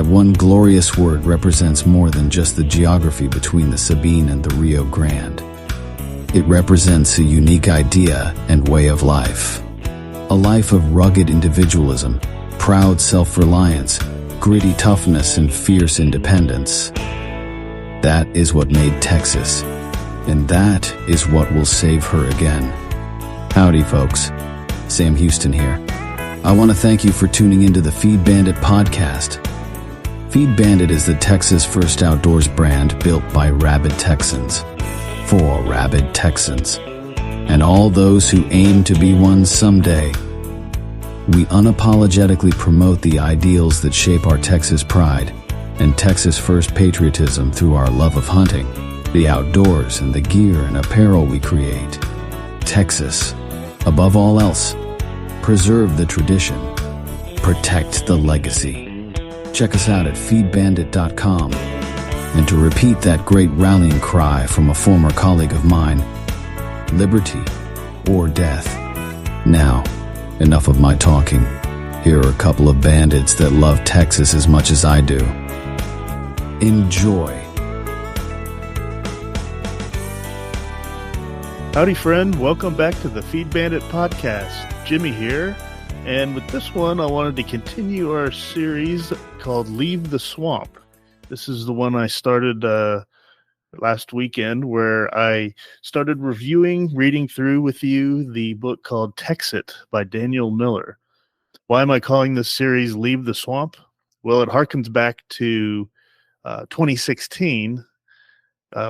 That one glorious word represents more than just the geography between the Sabine and the Rio Grande. It represents a unique idea and way of life. A life of rugged individualism, proud self-reliance, gritty toughness, and fierce independence. That is what made Texas, and that is what will save her again. Howdy, folks. Sam Houston here. I want to thank you for tuning into the Feed Bandit podcast. Feed Bandit is the Texas first outdoors brand built by rabid Texans, for rabid Texans, and all those who aim to be one someday. We unapologetically promote the ideals that shape our Texas pride and Texas first patriotism through our love of hunting, the outdoors, and the gear and apparel we create. Texas, above all else, preserve the tradition, protect the legacy. Check us out at feedbandit.com. And to repeat that great rallying cry from a former colleague of mine, liberty or death. Now, enough of my talking. Here are a couple of bandits that love Texas as much as I do. Enjoy. Howdy, friend. Welcome back to the Feed Bandit podcast. Jimmy here. And with this one, I wanted to continue our series called Leave the Swamp. This is the one I started last weekend, where I started reading through with you the book called TEXIT by Daniel Miller. Why am I calling this series Leave the Swamp? Well, it harkens back to 2016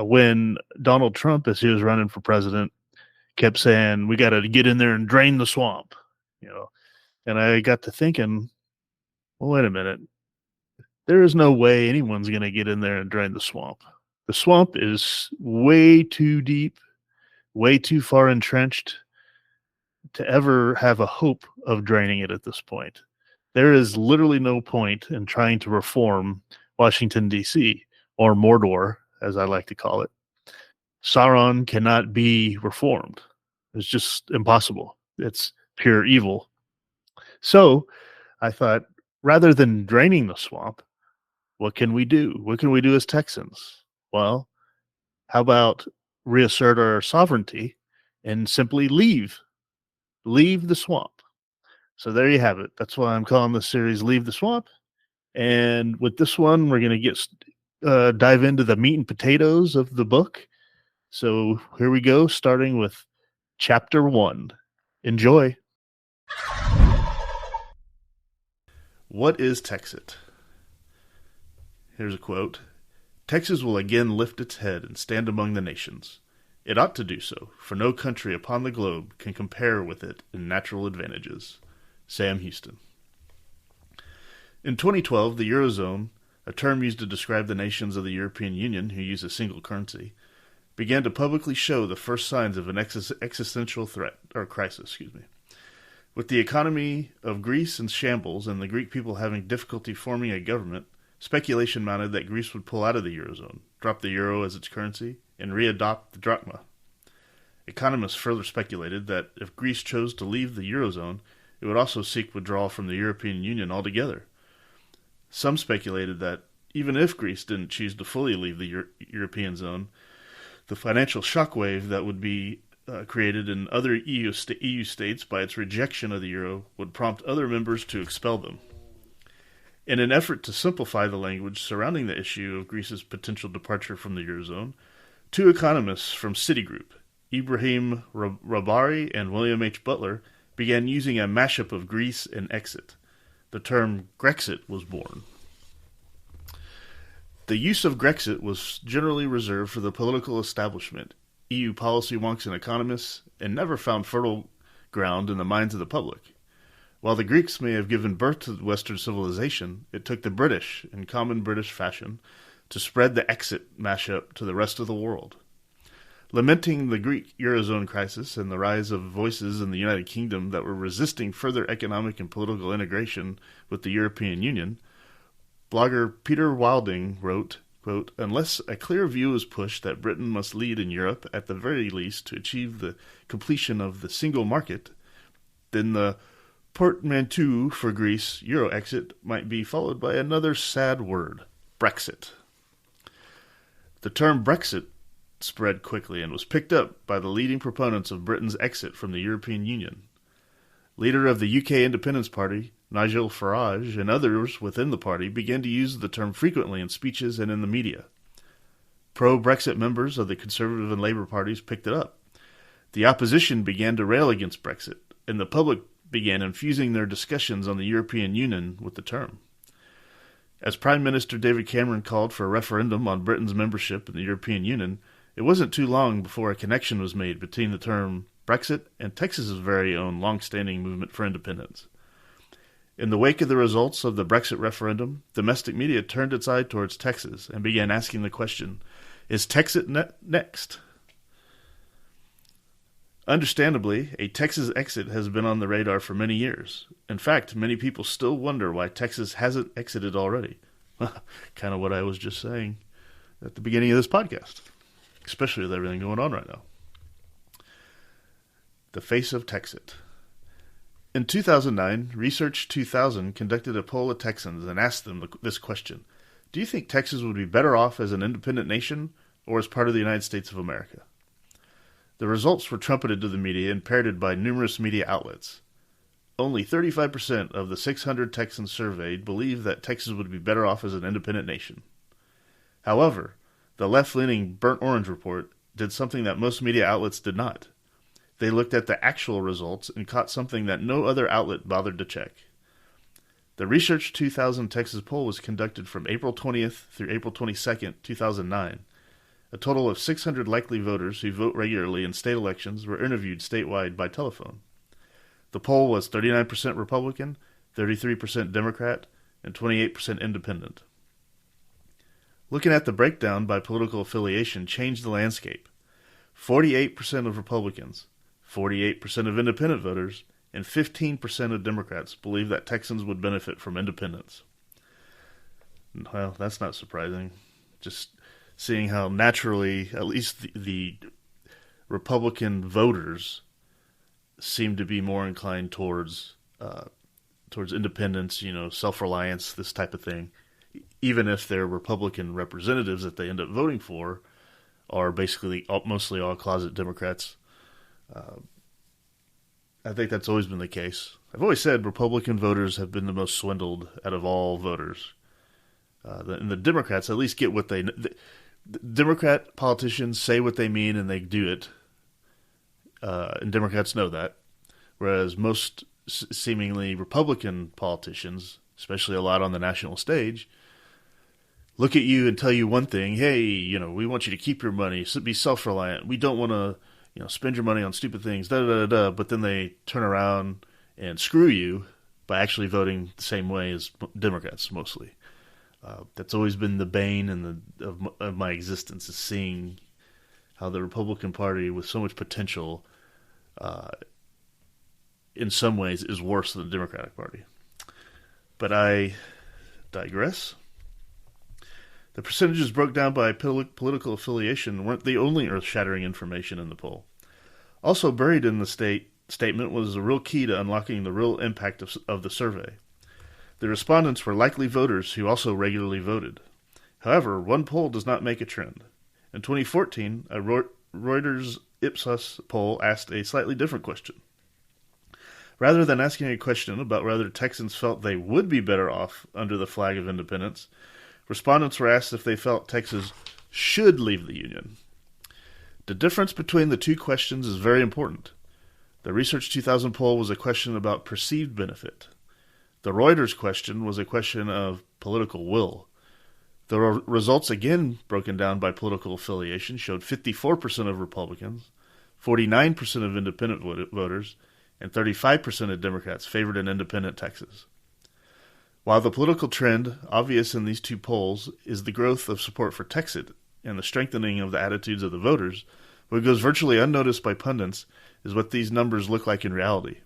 when Donald Trump, as he was running for president, kept saying, we got to get in there and drain the swamp, And I got to thinking, well, wait a minute. There is no way anyone's going to get in there and drain the swamp. The swamp is way too deep, way too far entrenched to ever have a hope of draining it at this point. There is literally no point in trying to reform Washington, D.C., or Mordor, as I like to call it. Sauron cannot be reformed. It's just impossible. It's pure evil. So I thought, rather than draining the swamp, what can we do? What can we do as Texans? Well, how about reassert our sovereignty and simply leave the swamp? So there you have it. That's why I'm calling this series Leave the Swamp. And with this one, we're going to dive into the meat and potatoes of the book. So here we go, starting with Chapter 1. Enjoy. What is TEXIT? Here's a quote. Texas will again lift its head and stand among the nations. It ought to do so, for no country upon the globe can compare with it in natural advantages. Sam Houston. In 2012, the Eurozone, a term used to describe the nations of the European Union who use a single currency, began to publicly show the first signs of an existential threat, or crisis, With the economy of Greece in shambles and the Greek people having difficulty forming a government, speculation mounted that Greece would pull out of the Eurozone, drop the euro as its currency, and readopt the drachma. Economists further speculated that if Greece chose to leave the Eurozone, it would also seek withdrawal from the European Union altogether. Some speculated that even if Greece didn't choose to fully leave the European zone, the financial shockwave that would be created in other EU states by its rejection of the euro would prompt other members to expel them. In an effort to simplify the language surrounding the issue of Greece's potential departure from the Eurozone, two economists from Citigroup, Ibrahim Rabari and William H. Butler, began using a mashup of Greece and exit. The term Grexit was born. The use of Grexit was generally reserved for the political establishment, EU policy wonks and economists, and never found fertile ground in the minds of the public. While the Greeks may have given birth to Western civilization, it took the British, in common British fashion, to spread the exit mashup to the rest of the world. Lamenting the Greek Eurozone crisis and the rise of voices in the United Kingdom that were resisting further economic and political integration with the European Union, blogger Peter Wilding wrote, quote, unless a clear view is pushed that Britain must lead in Europe at the very least to achieve the completion of the single market, then the portmanteau for Greece, Euro-exit, might be followed by another sad word, Brexit. The term Brexit spread quickly and was picked up by the leading proponents of Britain's exit from the European Union. Leader of the UK Independence Party, Nigel Farage, and others within the party began to use the term frequently in speeches and in the media. Pro-Brexit members of the Conservative and Labour parties picked it up. The opposition began to rail against Brexit, and the public began infusing their discussions on the European Union with the term. As Prime Minister David Cameron called for a referendum on Britain's membership in the European Union, it wasn't too long before a connection was made between the term Brexit and Texas's very own long-standing movement for independence. In the wake of the results of the Brexit referendum, domestic media turned its eye towards Texas and began asking the question, is TEXIT next? Understandably, a Texas exit has been on the radar for many years. In fact, many people still wonder why Texas hasn't exited already. Kind of what I was just saying at the beginning of this podcast, especially with everything going on right now. The face of TEXIT. In 2009, Research 2000 conducted a poll of Texans and asked them this question. Do you think Texas would be better off as an independent nation or as part of the United States of America? The results were trumpeted to the media and parroted by numerous media outlets. Only 35% of the 600 Texans surveyed believed that Texas would be better off as an independent nation. However, the left-leaning Burnt Orange report did something that most media outlets did not. They looked at the actual results and caught something that no other outlet bothered to check. The Research 2000 Texas poll was conducted from April 20th through April 22nd, 2009. A total of 600 likely voters who vote regularly in state elections were interviewed statewide by telephone. The poll was 39% Republican, 33% Democrat, and 28% Independent. Looking at the breakdown by political affiliation changed the landscape. 48% of Republicans, 48% of independent voters, and 15% of Democrats believe that Texans would benefit from independence. Well, that's not surprising. Just seeing how naturally, at least the Republican voters seem to be more inclined towards independence, self-reliance, this type of thing, even if their Republican representatives that they end up voting for are basically mostly all closet Democrats. I think that's always been the case. I've always said Republican voters have been the most swindled out of all voters. And the Democrats at least get what the Democrat politicians say what they mean and they do it. And Democrats know that. Whereas most seemingly Republican politicians, especially a lot on the national stage, look at you and tell you one thing. Hey, we want you to keep your money, be self-reliant. We don't want to, spend your money on stupid things, But then they turn around and screw you by actually voting the same way as Democrats mostly. That's always been the bane of my existence, is seeing how the Republican Party, with so much potential, in some ways is worse than the Democratic Party. But I digress. The percentages broke down by political affiliation weren't the only earth-shattering information in the poll. Also buried in the statement was the real key to unlocking the real impact of the survey. The respondents were likely voters who also regularly voted. However, one poll does not make a trend. In 2014, a Reuters Ipsos poll asked a slightly different question. Rather than asking a question about whether Texans felt they would be better off under the flag of independence, respondents were asked if they felt Texas should leave the Union. The difference between the two questions is very important. The Research 2000 poll was a question about perceived benefit. The Reuters question was a question of political will. The results, again broken down by political affiliation, showed 54% of Republicans, 49% of independent voters, and 35% of Democrats favored an independent Texas. While the political trend, obvious in these two polls, is the growth of support for TEXIT and the strengthening of the attitudes of the voters, what goes virtually unnoticed by pundits is what these numbers look like in reality.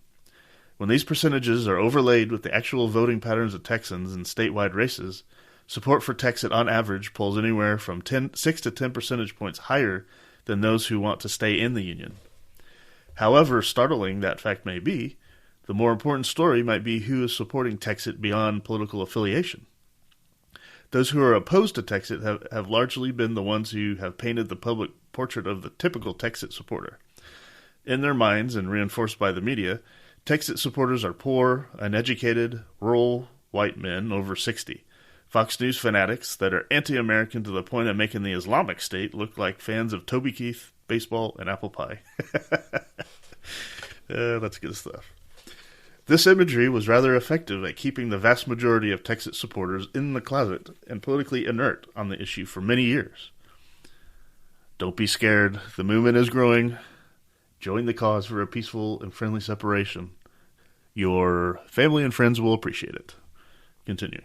When these percentages are overlaid with the actual voting patterns of Texans in statewide races, support for TEXIT on average polls anywhere from 6 to 10 percentage points higher than those who want to stay in the Union. However startling that fact may be, The more important story might be who is supporting TEXIT beyond political affiliation. Those who are opposed to TEXIT have largely been the ones who have painted the public portrait of the typical TEXIT supporter. In their minds, and reinforced by the media, TEXIT supporters are poor, uneducated, rural white men over 60. Fox News fanatics that are anti-American to the point of making the Islamic State look like fans of Toby Keith, baseball, and apple pie. That's good stuff. This imagery was rather effective at keeping the vast majority of TEXIT supporters in the closet and politically inert on the issue for many years. Don't be scared. The movement is growing. Join the cause for a peaceful and friendly separation. Your family and friends will appreciate it. Continuing.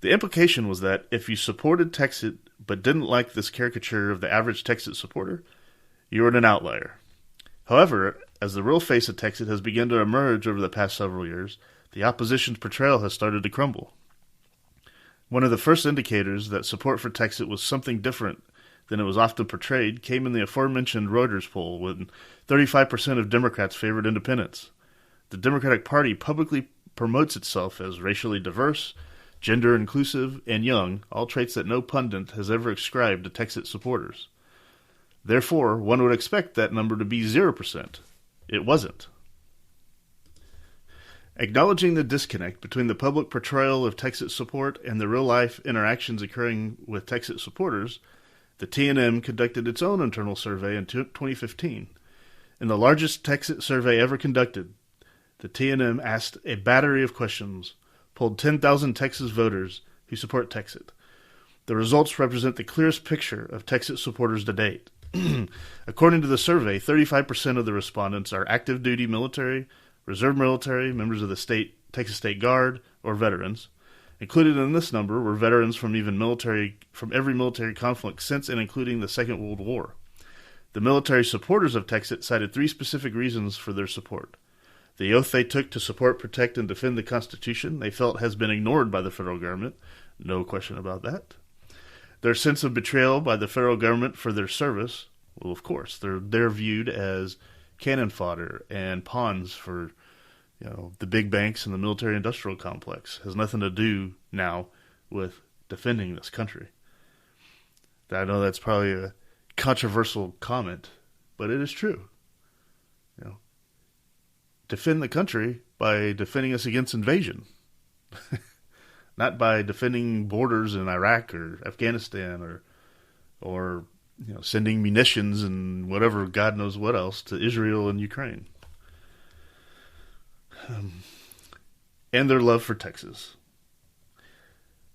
The implication was that if you supported TEXIT but didn't like this caricature of the average TEXIT supporter, you were an outlier. However, as the real face of TEXIT has begun to emerge over the past several years, the opposition's portrayal has started to crumble. One of the first indicators that support for TEXIT was something different than it was often portrayed came in the aforementioned Reuters poll, when 35% of Democrats favored independence. The Democratic Party publicly promotes itself as racially diverse, gender inclusive, and young, all traits that no pundit has ever ascribed to TEXIT supporters. Therefore, one would expect that number to be 0%. It wasn't. Acknowledging the disconnect between the public portrayal of TEXIT support and the real-life interactions occurring with TEXIT supporters, the T&M conducted its own internal survey in 2015. In the largest TEXIT survey ever conducted, the T&M asked a battery of questions, polled 10,000 Texas voters who support TEXIT. The results represent the clearest picture of TEXIT supporters to date. According to the survey, 35% of the respondents are active duty military, reserve military, members of the Texas State Guard, or veterans. Included in this number were veterans from every military conflict since and including the Second World War. The military supporters of TEXIT cited 3 specific reasons for their support. The oath they took to support, protect, and defend the Constitution they felt has been ignored by the federal government. No question about that. Their sense of betrayal by the federal government for their service. Well, of course, they're viewed as cannon fodder and pawns for, the big banks and the military-industrial complex. Has nothing to do now with defending this country. I know that's probably a controversial comment, but it is true. Defend the country by defending us against invasion. Not by defending borders in Iraq or Afghanistan or sending munitions and whatever, God knows what else, to Israel and Ukraine. And their love for Texas.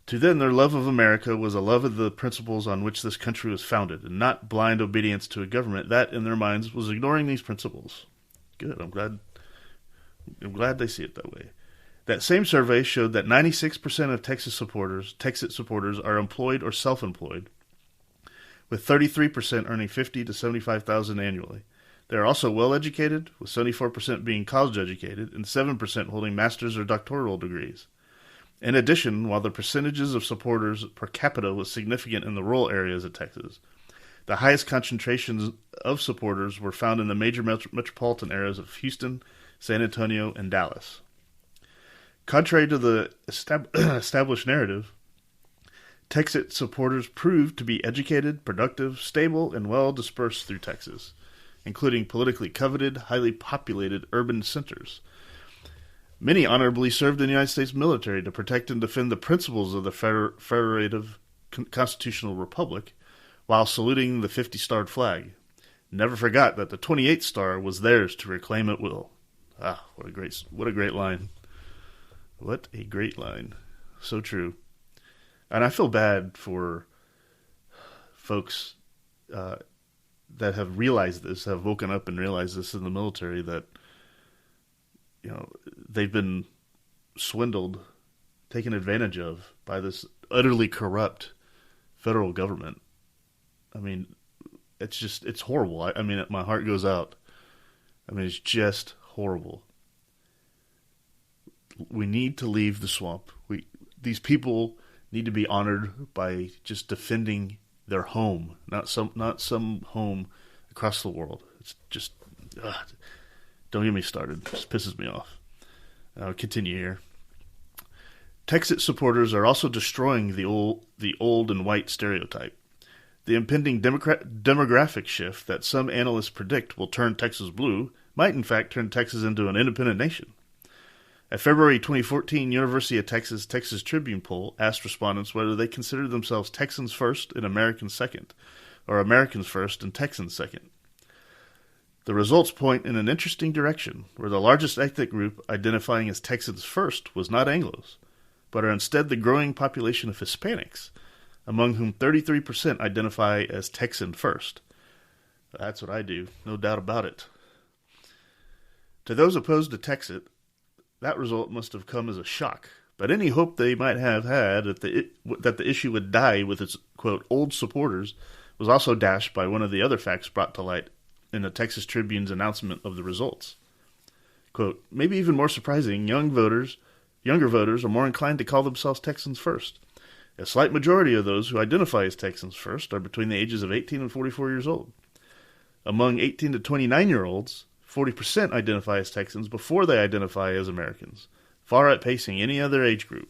To them, their love of America was a love of the principles on which this country was founded, and not blind obedience to a government that, in their minds, was ignoring these principles. Good, I'm glad they see it that way. That same survey showed that 96% of TEXIT supporters are employed or self-employed, with 33% earning $50,000 to $75,000 annually. They are also well-educated, with 74% being college-educated and 7% holding master's or doctoral degrees. In addition, while the percentages of supporters per capita was significant in the rural areas of Texas, the highest concentrations of supporters were found in the major metropolitan areas of Houston, San Antonio, and Dallas. Contrary to the established narrative, TEXIT supporters proved to be educated, productive, stable, and well dispersed through Texas, including politically coveted, highly populated urban centers. Many honorably served in the United States military to protect and defend the principles of the federative constitutional republic while saluting the 50-starred flag. Never forgot that the 28th star was theirs to reclaim at will. Ah, what a great line. What a great line. So true. And I feel bad for folks that have realized this, have woken up and realized this in the military, that they've been swindled, taken advantage of by this utterly corrupt federal government. I mean, it's horrible. My heart goes out. It's just horrible. We need to leave the swamp. These people need to be honored by just defending their home, not some home across the world. It's just, Don't get me started. It just pisses me off. I'll continue here. TEXIT supporters are also destroying the old and white stereotype. The impending demographic shift that some analysts predict will turn Texas blue might in fact turn Texas into an independent nation. A February 2014 University of Texas Texas Tribune poll asked respondents whether they considered themselves Texans first and Americans second, or Americans first and Texans second. The results point in an interesting direction, where the largest ethnic group identifying as Texans first was not Anglos, but are instead the growing population of Hispanics, among whom 33% identify as Texan first. That's what I do, no doubt about it. To those opposed to TEXIT, that result must have come as a shock, but any hope they might have had that the issue would die with its, quote, old supporters was also dashed by one of the other facts brought to light in the Texas Tribune's announcement of the results. Quote, maybe even more surprising, younger voters are more inclined to call themselves Texans first. A slight majority of those who identify as Texans first are between the ages of 18 and 44 years old. Among 18 to 29-year-olds, 40% identify as Texans before they identify as Americans, far outpacing any other age group.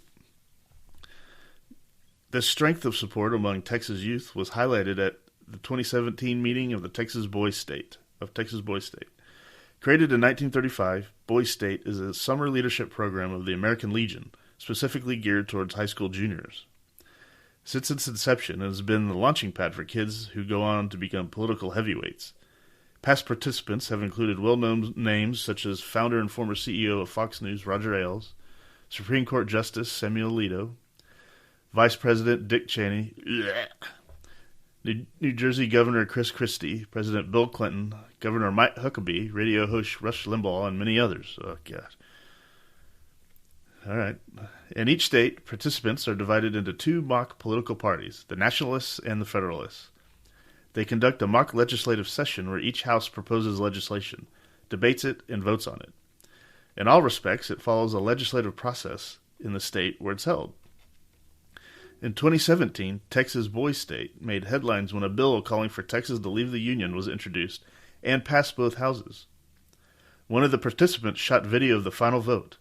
This strength of support among Texas youth was highlighted at the 2017 meeting of the Texas Boys State. Created in 1935, Boys State is a summer leadership program of the American Legion, specifically geared towards high school juniors. Since its inception, it has been the launching pad for kids who go on to become political heavyweights. Past participants have included well-known names such as founder and former CEO of Fox News, Roger Ailes, Supreme Court Justice Samuel Alito, Vice President Dick Cheney, New Jersey Governor Chris Christie, President Bill Clinton, Governor Mike Huckabee, radio host Rush Limbaugh, and many others. Oh, God. All right. In each state, participants are divided into two mock political parties, the Nationalists and the Federalists. They conduct a mock legislative session where each house proposes legislation, debates it, and votes on it. In all respects, it follows a legislative process in the state where it's held. In 2017, Texas Boys State made headlines when a bill calling for Texas to leave the Union was introduced and passed both houses. One of the participants shot video of the final vote.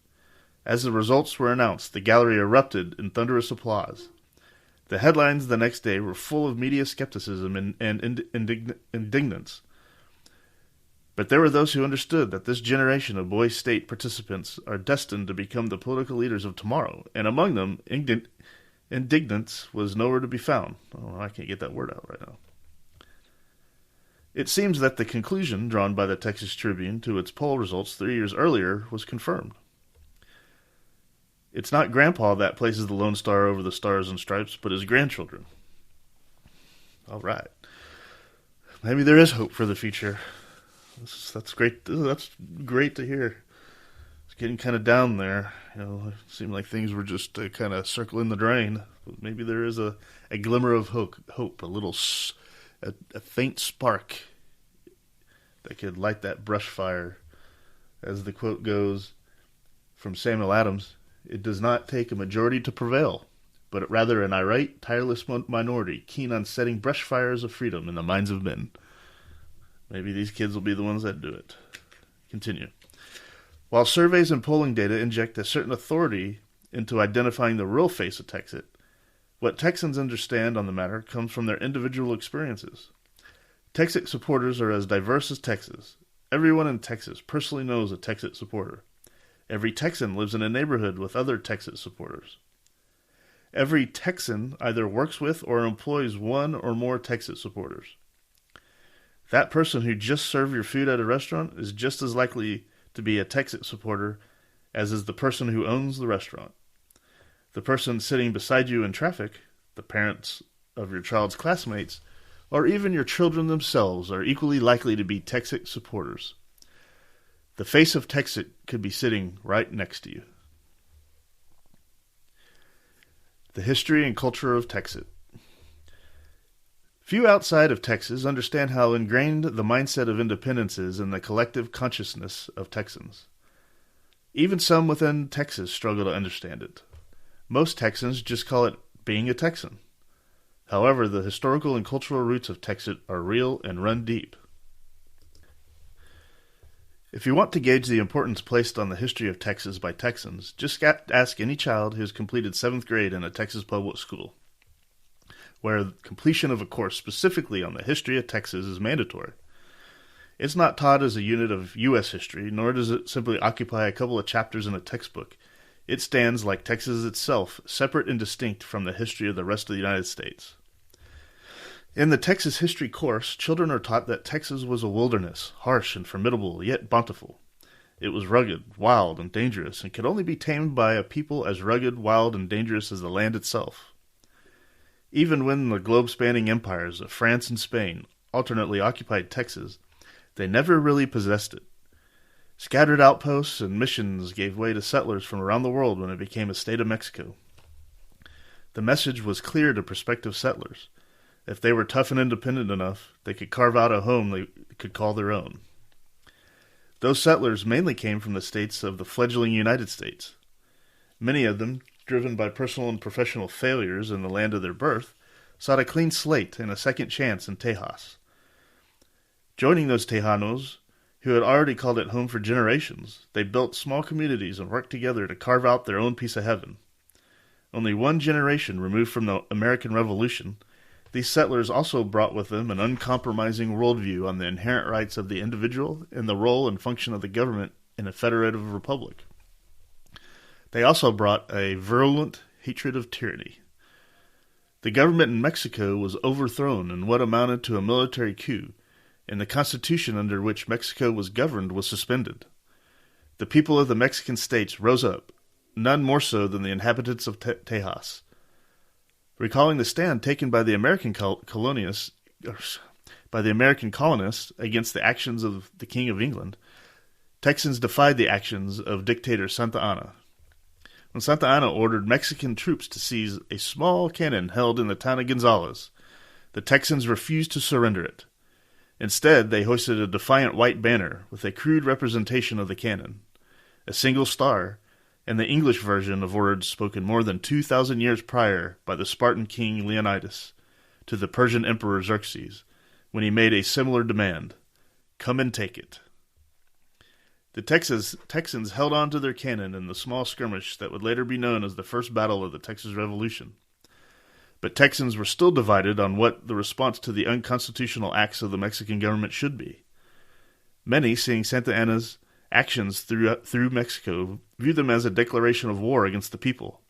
As the results were announced, the gallery erupted in thunderous applause. The headlines the next day were full of media skepticism and indignance. But there were those who understood that this generation of Boys State participants are destined to become the political leaders of tomorrow, and among them, indignance was nowhere to be found. Oh, I can't get that word out right now. It seems that the conclusion drawn by the Texas Tribune to its poll results 3 years earlier was confirmed. It's not Grandpa that places the Lone Star over the Stars and Stripes, but his grandchildren. All right. Maybe there is hope for the future. That's great. That's great to hear. It's getting kind of down there. You know, it seemed like things were just kind of circling the drain. But maybe there is a glimmer of hope, a faint spark that could light that brush fire. As the quote goes from Samuel Adams, it does not take a majority to prevail, but rather an irate, tireless minority keen on setting brush fires of freedom in the minds of men. Maybe these kids will be the ones that do it. Continue. While surveys and polling data inject a certain authority into identifying the real face of TEXIT, what Texans understand on the matter comes from their individual experiences. TEXIT supporters are as diverse as Texas. Everyone in Texas personally knows a TEXIT supporter. Every Texan lives in a neighborhood with other TEXIT supporters. Every Texan either works with or employs one or more TEXIT supporters. That person who just served your food at a restaurant is just as likely to be a TEXIT supporter as is the person who owns the restaurant. The person sitting beside you in traffic, the parents of your child's classmates, or even your children themselves are equally likely to be TEXIT supporters. The face of TEXIT could be sitting right next to you. The history and culture of TEXIT. Few outside of Texas understand how ingrained the mindset of independence is in the collective consciousness of Texans. Even some within Texas struggle to understand it. Most Texans just call it being a Texan. However, the historical and cultural roots of TEXIT are real and run deep. If you want to gauge the importance placed on the history of Texas by Texans, just ask any child who has completed 7th grade in a Texas public school, where completion of a course specifically on the history of Texas is mandatory. It's not taught as a unit of U.S. history, nor does it simply occupy a couple of chapters in a textbook. It stands, like Texas itself, separate and distinct from the history of the rest of the United States. In the Texas history course, children are taught that Texas was a wilderness, harsh and formidable, yet bountiful. It was rugged, wild, and dangerous, and could only be tamed by a people as rugged, wild, and dangerous as the land itself. Even when the globe-spanning empires of France and Spain alternately occupied Texas, they never really possessed it. Scattered outposts and missions gave way to settlers from around the world when it became a state of Mexico. The message was clear to prospective settlers. If they were tough and independent enough, they could carve out a home they could call their own. Those settlers mainly came from the states of the fledgling United States. Many of them, driven by personal and professional failures in the land of their birth, sought a clean slate and a second chance in Tejas. Joining those Tejanos, who had already called it home for generations, they built small communities and worked together to carve out their own piece of heaven. Only one generation removed from the American Revolution, these settlers also brought with them an uncompromising worldview on the inherent rights of the individual and the role and function of the government in a federative republic. They also brought a virulent hatred of tyranny. The government in Mexico was overthrown in what amounted to a military coup, and the constitution under which Mexico was governed was suspended. The people of the Mexican states rose up, none more so than the inhabitants of Tejas. Recalling the stand taken by the American colonists against the actions of the King of England, Texans defied the actions of dictator Santa Anna. When Santa Anna ordered Mexican troops to seize a small cannon held in the town of Gonzales, the Texans refused to surrender it. Instead, they hoisted a defiant white banner with a crude representation of the cannon, a single star, and the English version of words spoken more than 2,000 years prior by the Spartan king Leonidas to the Persian emperor Xerxes, when he made a similar demand, "Come and take it." The Texans held on to their cannon in the small skirmish that would later be known as the First Battle of the Texas Revolution. But Texans were still divided on what the response to the unconstitutional acts of the Mexican government should be. Many, seeing Santa Anna's actions through Mexico, viewed them as a declaration of war against the people.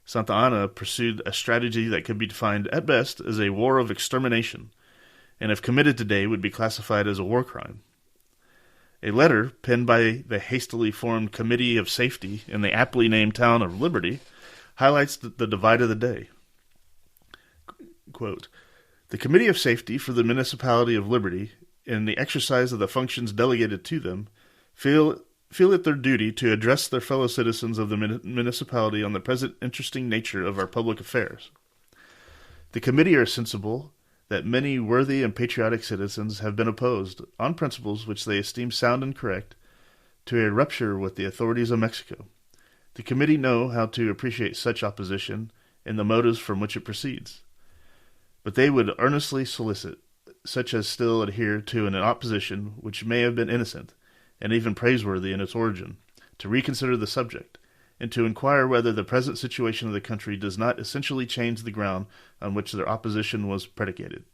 Santa Anna pursued a strategy that could be defined at best as a war of extermination, and if committed today would be classified as a war crime. A letter penned by the hastily formed Committee of Safety in the aptly named town of Liberty highlights the divide of the day. Quote, "The Committee of Safety for the Municipality of Liberty, in the exercise of the functions delegated to them, feel it their duty to address their fellow citizens of the municipality on the present interesting nature of our public affairs. The committee are sensible that many worthy and patriotic citizens have been opposed, on principles which they esteem sound and correct, to a rupture with the authorities of Mexico. The committee know how to appreciate such opposition and the motives from which it proceeds. But they would earnestly solicit such as still adhere to an opposition which may have been innocent, and even praiseworthy in its origin, to reconsider the subject, and to inquire whether the present situation of the country does not essentially change the ground on which their opposition was predicated.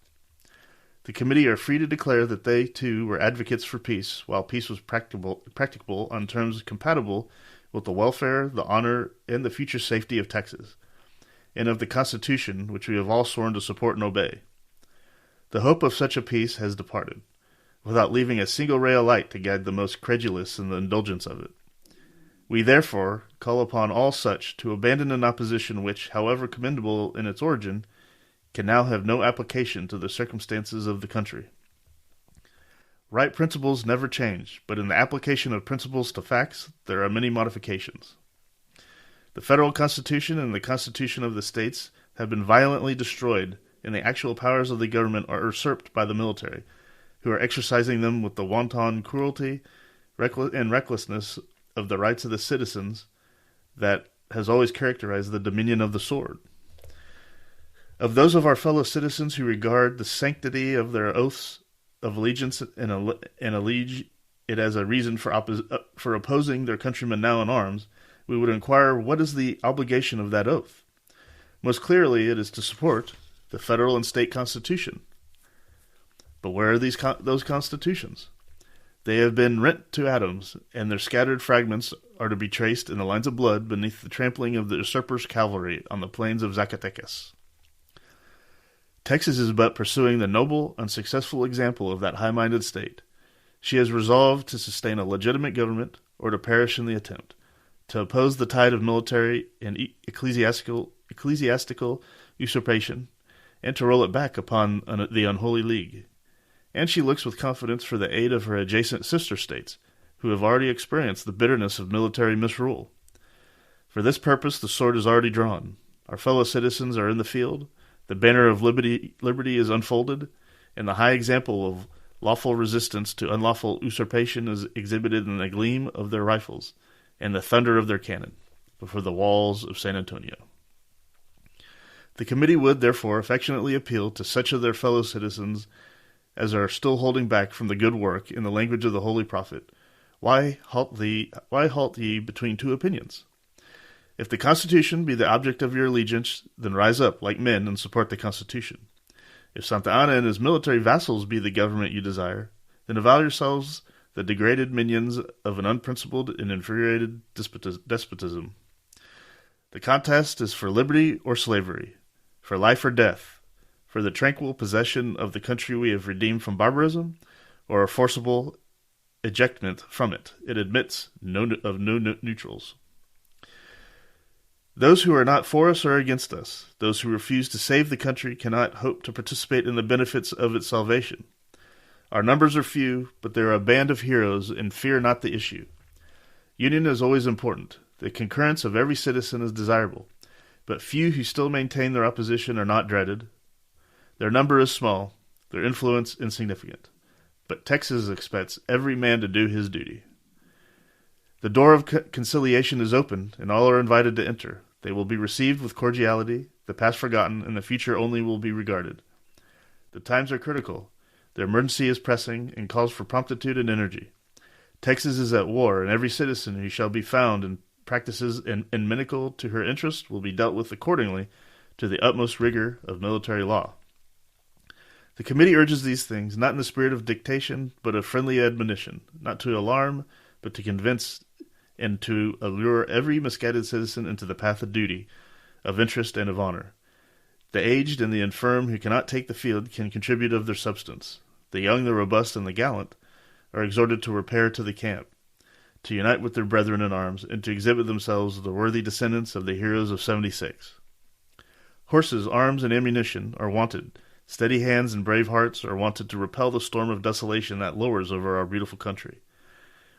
The committee are free to declare that they, too, were advocates for peace, while peace was practicable on terms compatible with the welfare, the honor, and the future safety of Texas, and of the Constitution which we have all sworn to support and obey. The hope of such a peace has departed, without leaving a single ray of light to guide the most credulous in the indulgence of it. We therefore call upon all such to abandon an opposition which, however commendable in its origin, can now have no application to the circumstances of the country. Right principles never change, but in the application of principles to facts there are many modifications. The federal Constitution and the Constitution of the states have been violently destroyed, and the actual powers of the government are usurped by the military, who are exercising them with the wanton cruelty and recklessness of the rights of the citizens that has always characterized the dominion of the sword. Of those of our fellow citizens who regard the sanctity of their oaths of allegiance and it as a reason for opposing their countrymen now in arms, we would inquire, what is the obligation of that oath? Most clearly, it is to support the federal and state constitution. But where are those constitutions? They have been rent to atoms, and their scattered fragments are to be traced in the lines of blood beneath the trampling of the usurper's cavalry on the plains of Zacatecas. Texas is but pursuing the noble, unsuccessful example of that high-minded state. She has resolved to sustain a legitimate government, or to perish in the attempt, to oppose the tide of military and ecclesiastical usurpation, and to roll it back upon the unholy league. And she looks with confidence for the aid of her adjacent sister states, who have already experienced the bitterness of military misrule. For this purpose the sword is already drawn. Our fellow citizens are in the field, the banner of liberty is unfolded, and the high example of lawful resistance to unlawful usurpation is exhibited in the gleam of their rifles and the thunder of their cannon before the walls of San Antonio. The committee would, therefore, affectionately appeal to such of their fellow citizens as are still holding back from the good work, in the language of the holy prophet, why halt ye between two opinions? If the Constitution be the object of your allegiance, then rise up like men and support the Constitution. If Santa Anna and his military vassals be the government you desire, then avow yourselves the degraded minions of an unprincipled and infuriated despotism. The contest is for liberty or slavery, for life or death, for the tranquil possession of the country we have redeemed from barbarism, or a forcible ejectment from it. It admits no neutrals. Those who are not for us are against us. Those who refuse to save the country cannot hope to participate in the benefits of its salvation. Our numbers are few, but they are a band of heroes, and fear not the issue. Union is always important. The concurrence of every citizen is desirable, but few who still maintain their opposition are not dreaded. Their number is small, their influence insignificant, but Texas expects every man to do his duty. The door of conciliation is open, and all are invited to enter. They will be received with cordiality, the past forgotten, and the future only will be regarded. The times are critical, the emergency is pressing, and calls for promptitude and energy. Texas is at war, and every citizen who shall be found and practices inimical to her interest will be dealt with accordingly to the utmost rigor of military law. The committee urges these things, not in the spirit of dictation, but of friendly admonition, not to alarm, but to convince and to allure every misguided citizen into the path of duty, of interest, and of honor. The aged and the infirm who cannot take the field can contribute of their substance. The young, the robust, and the gallant are exhorted to repair to the camp, to unite with their brethren in arms, and to exhibit themselves as the worthy descendants of the heroes of 76. Horses, arms, and ammunition are wanted. Steady hands and brave hearts are wanted to repel the storm of desolation that lowers over our beautiful country.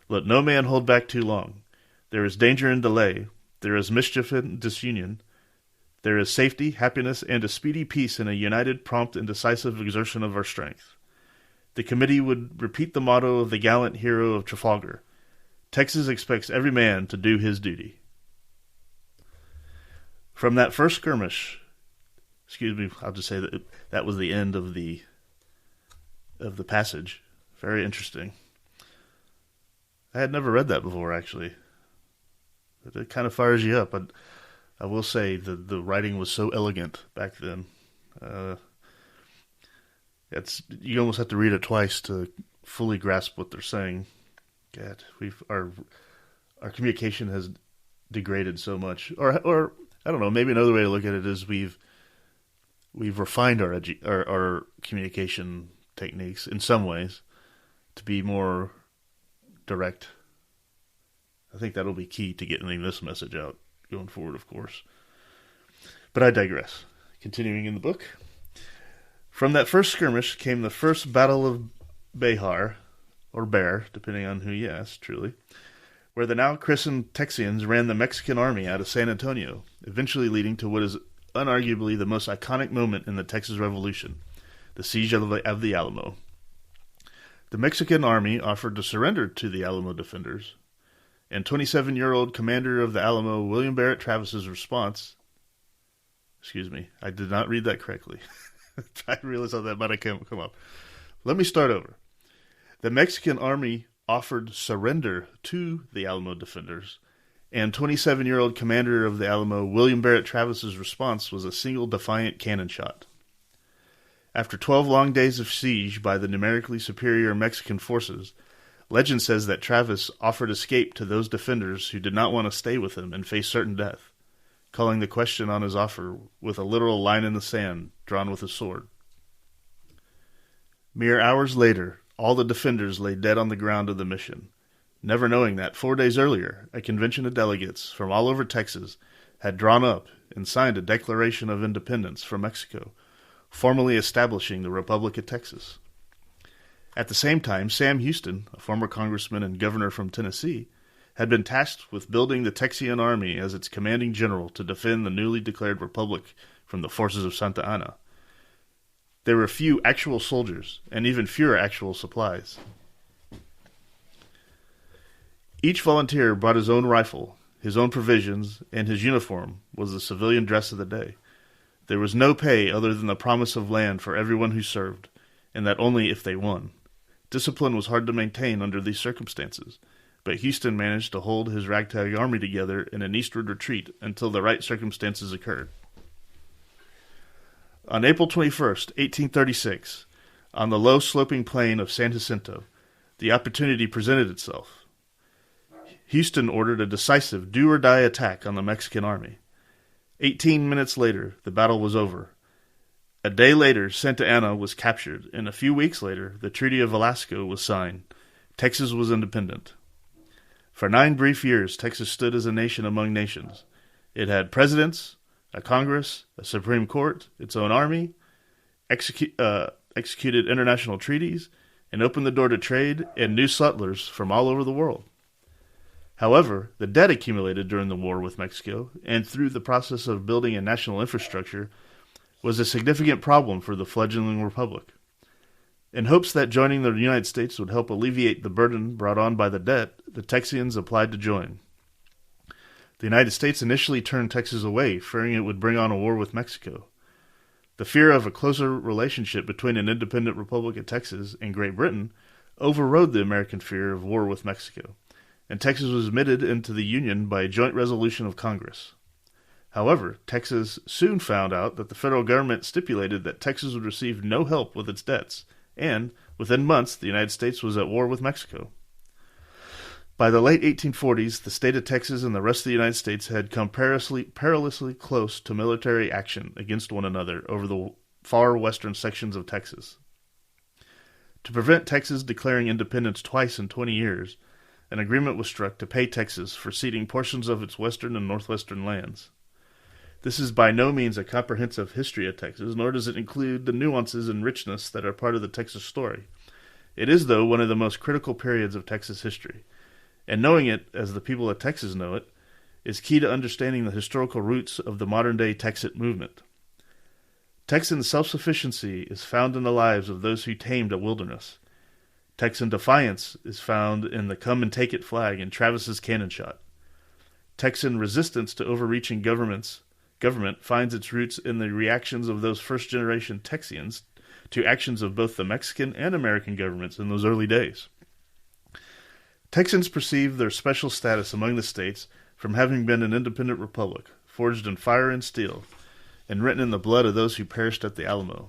Let no man hold back too long. There is danger in delay. There is mischief in disunion. There is safety, happiness, and a speedy peace in a united, prompt, and decisive exertion of our strength. The committee would repeat the motto of the gallant hero of Trafalgar: Texas expects every man to do his duty. From that first skirmish, I'll just say that was the end of the passage. Very interesting. I had never read that before, actually. It kind of fires you up. I will say the writing was so elegant back then. You almost have to read it twice to fully grasp what they're saying. God, our communication has degraded so much, or I don't know. Maybe another way to look at it is we've refined our communication techniques in some ways to be more direct. I think that'll be key to getting this message out going forward, of course. But I digress. Continuing in the book. From that first skirmish came the first Battle of Behar, or Bear, depending on who you ask, truly, where the now christened Texians ran the Mexican army out of San Antonio, eventually leading to what is unarguably the most iconic moment in the Texas Revolution, the siege of the Alamo. The Mexican army offered to surrender to the Alamo defenders, and 27-year-old commander of the Alamo, William Barrett Travis's response... Excuse me, I did not read that correctly. I realized how that might have come up. Let me start over. The Mexican army offered surrender to the Alamo defenders, and 27-year-old commander of the Alamo, William Barrett Travis's response was a single defiant cannon shot. After 12 long days of siege by the numerically superior Mexican forces, legend says that Travis offered escape to those defenders who did not want to stay with him and face certain death, calling the question on his offer with a literal line in the sand drawn with a sword. Mere hours later, all the defenders lay dead on the ground of the mission, never knowing that 4 days earlier, a convention of delegates from all over Texas had drawn up and signed a Declaration of Independence for Mexico, formally establishing the Republic of Texas. At the same time, Sam Houston, a former congressman and governor from Tennessee, had been tasked with building the Texian army as its commanding general to defend the newly declared republic from the forces of Santa Anna. There were few actual soldiers, and even fewer actual supplies. Each volunteer brought his own rifle, his own provisions, and his uniform was the civilian dress of the day. There was no pay other than the promise of land for everyone who served, and that only if they won. Discipline was hard to maintain under these circumstances, but Houston managed to hold his ragtag army together in an eastward retreat until the right circumstances occurred. On April 21st, 1836, on the low-sloping plain of San Jacinto, the opportunity presented itself. Houston ordered a decisive do-or-die attack on the Mexican army. 18 minutes later, the battle was over. A day later, Santa Anna was captured, and a few weeks later, the Treaty of Velasco was signed. Texas was independent. For 9 brief years, Texas stood as a nation among nations. It had presidents, a Congress, a Supreme Court, its own army, executed international treaties, and opened the door to trade and new settlers from all over the world. However, the debt accumulated during the war with Mexico and through the process of building a national infrastructure was a significant problem for the fledgling republic. In hopes that joining the United States would help alleviate the burden brought on by the debt, the Texians applied to join. The United States initially turned Texas away, fearing it would bring on a war with Mexico. The fear of a closer relationship between an independent Republic of Texas and Great Britain overrode the American fear of war with Mexico, and Texas was admitted into the Union by a joint resolution of Congress. However, Texas soon found out that the federal government stipulated that Texas would receive no help with its debts, and, within months, the United States was at war with Mexico. By the late 1840s, the state of Texas and the rest of the United States had come perilously close to military action against one another over the far western sections of Texas. To prevent Texas declaring independence twice in 20 years, an agreement was struck to pay Texas for ceding portions of its western and northwestern lands. This is by no means a comprehensive history of Texas, nor does it include the nuances and richness that are part of the Texas story. It is, though, one of the most critical periods of Texas history, and knowing it, as the people of Texas know it, is key to understanding the historical roots of the modern-day TEXIT movement. Texan self-sufficiency is found in the lives of those who tamed a wilderness. Texan defiance is found in the come-and-take-it flag and Travis's cannon shot. Texan resistance to overreaching government finds its roots in the reactions of those first-generation Texians to actions of both the Mexican and American governments in those early days. Texans perceive their special status among the states from having been an independent republic, forged in fire and steel, and written in the blood of those who perished at the Alamo.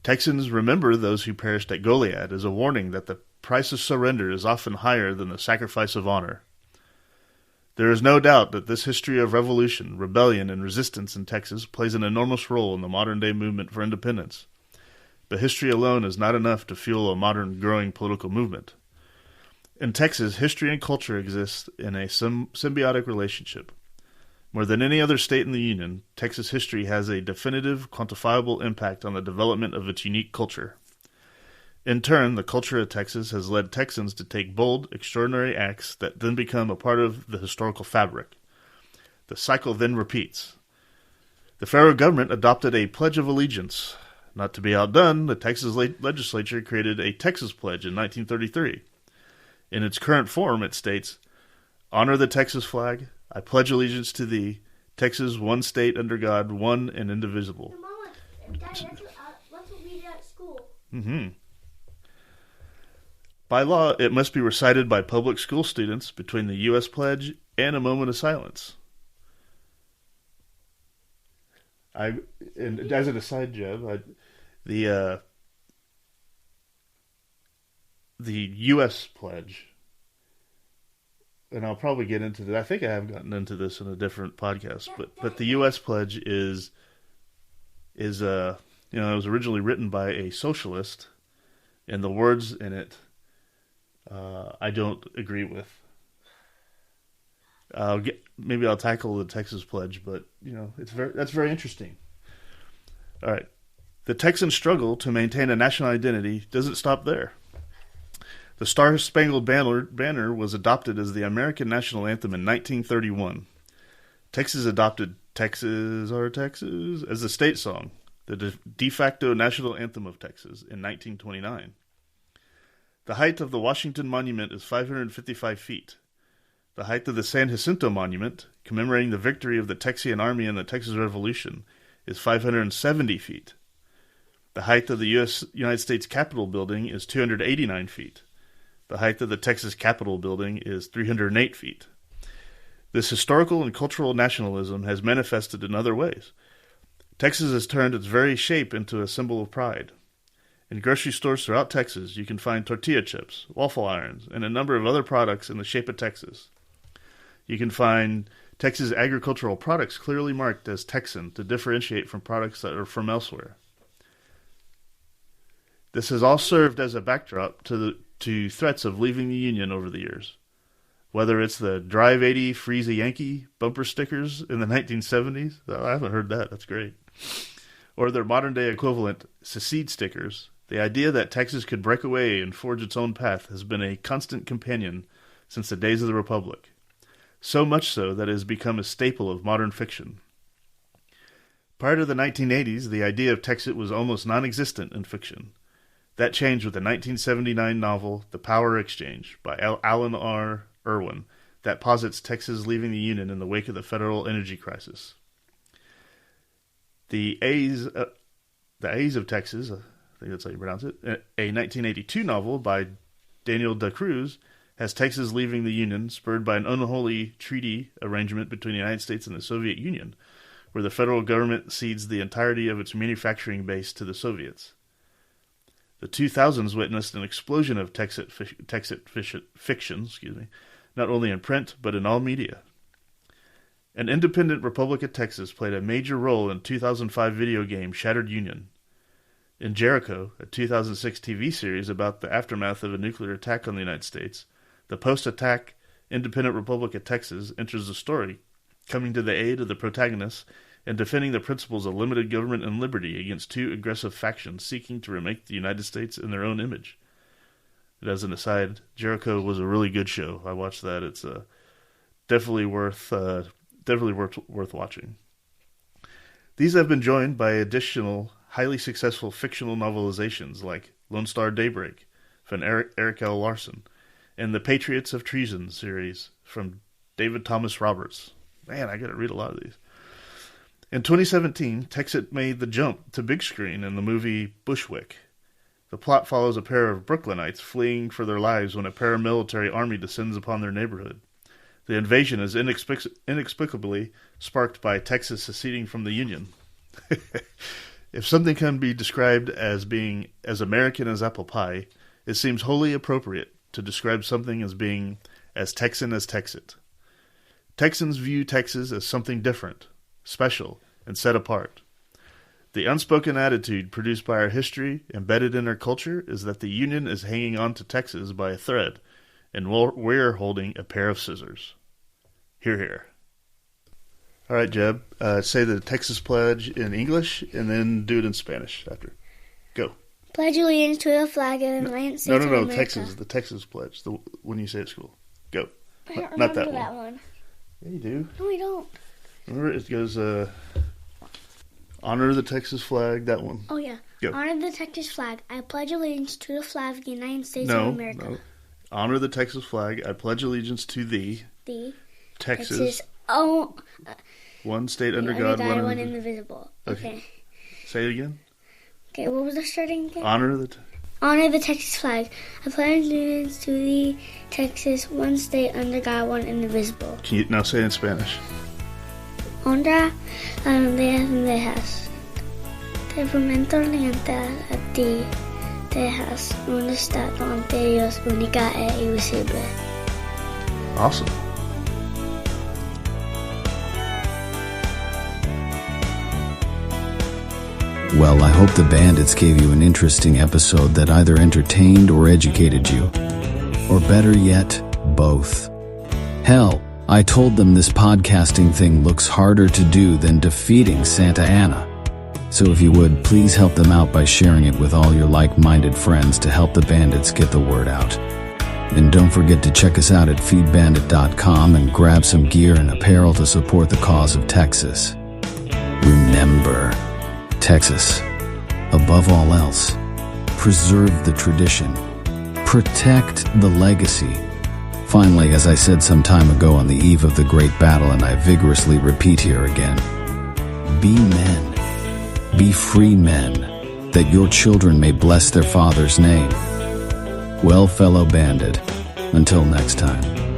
Texans remember those who perished at Goliad as a warning that the price of surrender is often higher than the sacrifice of honor. There is no doubt that this history of revolution, rebellion, and resistance in Texas plays an enormous role in the modern-day movement for independence. But history alone is not enough to fuel a modern, growing political movement. In Texas, history and culture exist in a symbiotic relationship. More than any other state in the Union, Texas history has a definitive, quantifiable impact on the development of its unique culture. In turn, the culture of Texas has led Texans to take bold, extraordinary acts that then become a part of the historical fabric. The cycle then repeats. The federal government adopted a Pledge of Allegiance. Not to be outdone, the Texas legislature created a Texas Pledge in 1933. In its current form, it states, "Honor the Texas flag. I pledge allegiance to thee, Texas, one state under God, one and indivisible." Mama, Daddy, that's what we did at school. Mm-hmm. By law, it must be recited by public school students between the U.S. pledge and a moment of silence. And as an aside, Jeb, the U.S. pledge, and I'll probably get into that. I think I have gotten into this in a different podcast, but the U.S. pledge is it was originally written by a socialist, and the words in it I don't agree with. Maybe I'll tackle the Texas pledge, but that's very interesting. All right, the Texan struggle to maintain a national identity doesn't stop there. The Star-Spangled Banner was adopted as the American national anthem in 1931. Texas adopted "Texas Our Texas" as the state song, the de facto national anthem of Texas, in 1929. The height of the Washington Monument is 555 feet. The height of the San Jacinto Monument, commemorating the victory of the Texian Army in the Texas Revolution, is 570 feet. The height of the United States Capitol Building is 289 feet. The height of the Texas Capitol Building is 308 feet. This historical and cultural nationalism has manifested in other ways. Texas has turned its very shape into a symbol of pride. In grocery stores throughout Texas, you can find tortilla chips, waffle irons, and a number of other products in the shape of Texas. You can find Texas agricultural products clearly marked as Texan to differentiate from products that are from elsewhere. This has all served as a backdrop to threats of leaving the Union over the years. Whether it's the Drive 80, Freeze a Yankee bumper stickers in the 1970s, I haven't heard that, that's great, or their modern-day equivalent, secede stickers, the idea that Texas could break away and forge its own path has been a constant companion since the days of the Republic, so much so that it has become a staple of modern fiction. Prior to the 1980s, the idea of Texas was almost non-existent in fiction. That changed with the 1979 novel The Power Exchange by Alan R. Irwin that posits Texas leaving the Union in the wake of the federal energy crisis. The A's of Texas, I think that's how you pronounce it, a 1982 novel by Daniel Da Cruz, has Texas leaving the Union spurred by an unholy treaty arrangement between the United States and the Soviet Union, where the federal government cedes the entirety of its manufacturing base to the Soviets. The 2000s witnessed an explosion of TEXIT fiction, not only in print, but in all media. An independent Republic of Texas played a major role in 2005 video game Shattered Union. In Jericho, a 2006 TV series about the aftermath of a nuclear attack on the United States, the post-attack independent Republic of Texas enters the story, coming to the aid of the protagonists and defending the principles of limited government and liberty against two aggressive factions seeking to remake the United States in their own image. And as an aside, Jericho was a really good show. I watched that. It's definitely worth watching. These have been joined by additional highly successful fictional novelizations like Lone Star Daybreak from Eric L. Larson and the Patriots of Treason series from David Thomas Roberts. Man, I got to read a lot of these. In 2017, TEXIT made the jump to big screen in the movie Bushwick. The plot follows a pair of Brooklynites fleeing for their lives when a paramilitary army descends upon their neighborhood. The invasion is inexplicably sparked by Texas seceding from the Union. If something can be described as being as American as apple pie, it seems wholly appropriate to describe something as being as Texan as TEXIT. Texans view Texas as something different, special, and set apart. The unspoken attitude produced by our history, embedded in our culture, is that the Union is hanging on to Texas by a thread, and we're holding a pair of scissors. Hear, hear. All right, Jeb, say the Texas Pledge in English, and then do it in Spanish after. Go. Pledge allegiance to the flag of the United States of America. Texas, the Texas Pledge, when you say it at school. Go. I don't Not remember that one. Yeah, you do. No, I don't. Remember, it goes, honor the Texas flag, that one. Oh, yeah. Go. Honor the Texas flag. I pledge allegiance to the flag of the United States of America. No. Honor the Texas flag. I pledge allegiance to thee. Texas. Oh. One state under God, one indivisible. Okay. Say it again. Okay, what was the starting again? Honor the... Honor the Texas flag. I pledge allegiance to the Texas, one state under God, one indivisible. Can you now say it in Spanish? Honra la banderas pendejas. Te prometo lealtad a ti, Texas, un estado ante Dios única e invisible. Awesome. Well, I hope the bandits gave you an interesting episode that either entertained or educated you. Or better yet, both. Hell, I told them this podcasting thing looks harder to do than defeating Santa Anna. So if you would, please help them out by sharing it with all your like-minded friends to help the bandits get the word out. And don't forget to check us out at feedbandit.com and grab some gear and apparel to support the cause of Texas. Remember, Texas, above all else, preserve the tradition, protect the legacy. Finally, as I said some time ago on the eve of the great battle, and I vigorously repeat here again, be men, be free men, that your children may bless their father's name. Well, fellow bandit, until next time.